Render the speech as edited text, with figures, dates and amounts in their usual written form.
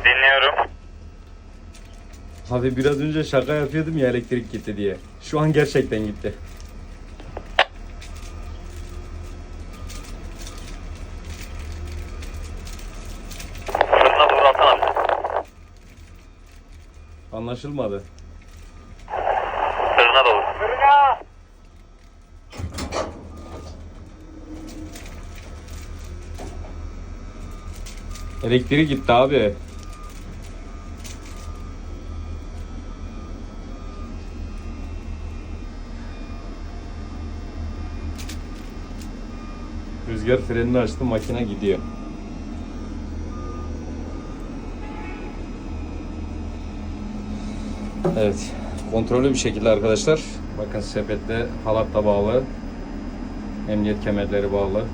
Dinliyorum. Abi biraz önce şaka yapıyordum ya elektrik gitti diye. Şu an gerçekten gitti. Fırına doğru atsana. Anlaşılmadı. Fırına doğru. Fırına! Elektrik gitti abi. Rüzgar frenini açtı, makine gidiyor. Evet, kontrollü bir şekilde arkadaşlar. Bakın sepette halat da bağlı. Emniyet kemerleri bağlı.